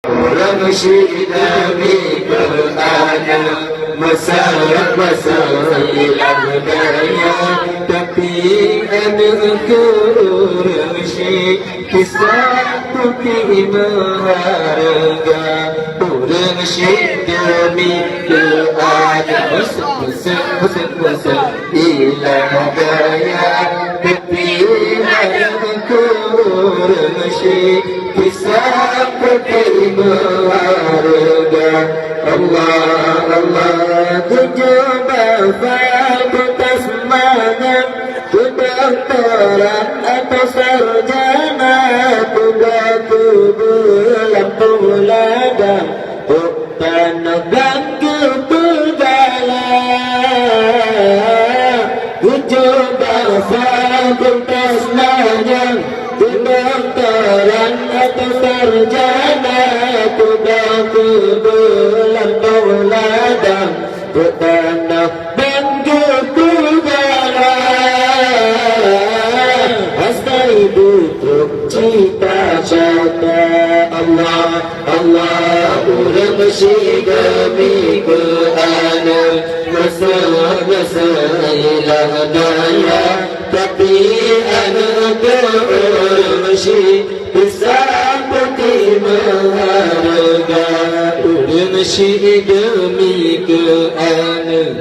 رمشي دمي berada masalah-masalah daya tapi anakku Rashid kisah putih berharga Rashid demi berada masalah daya tapi anakku Rashid kisah putih berharga Allah Allah tujuh fakultas mana kedokteran atau sarjana tugasku belum ladang bukan ganggu pegala tujuh fakultas mana kedokteran atau sarjana tugasku belum ladang bertanah bangga negara asai butuh cita-cita Allah Allah udah masih demi ke anak masalah ilah daya tapi anak masih bisa putih berharga masih demi ke anak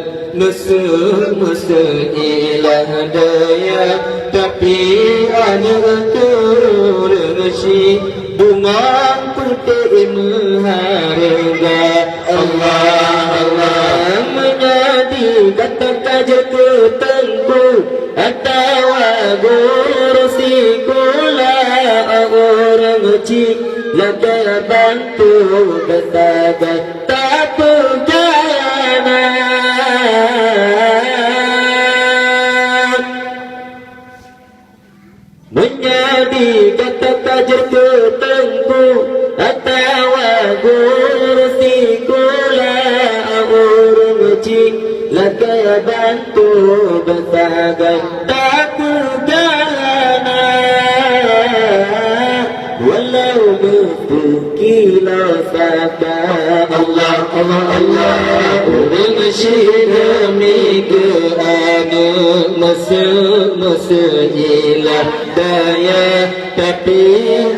masa ilah daya tapi anak masih bunga putih berharga Allah Allah menjadi kata taja ketengku atau gurusi kula orang cik laga bantu kata tak perjalanan menjadi kata taja ketengku atau gurusi kula orang cik laga bantu kata tak perjalanan walau berkila saka Allah Allah Allah bersyir demi ke anak masa ilah daya tapi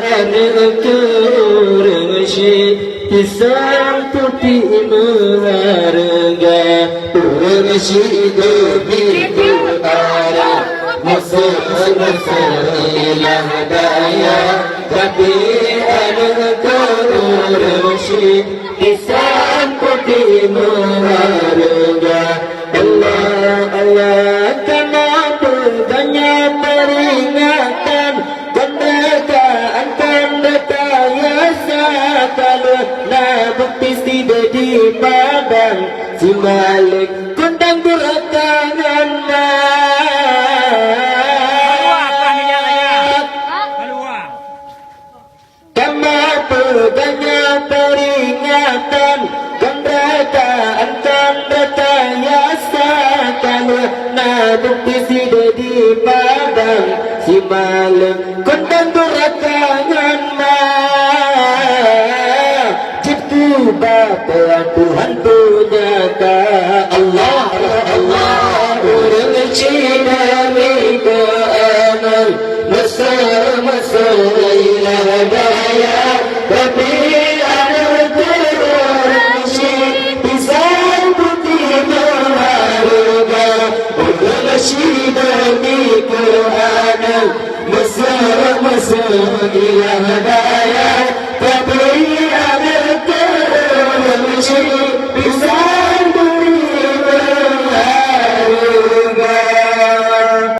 anak kersyid pisang putih berharga bersyid demi ke anak masa ilah daya tapi anak Rashid kisah putih berharga Allah Allah kenapa banyak peringatan kemerdekaan tanda yasa kalau nak bukti tidak di padang si Malik kundang beratangan banyak peringatan kemerdekaan tanda yasa kalau nak bukti sudah di padang si malam kondang beratangan jitu bapa Tuhan punya Allah Allah orang Cina mereka amal masa ilah daya tapi anak Rashid pisang putih berharga orang Rashid demi ke anak masa ilah daya tapi anak Rashid pisang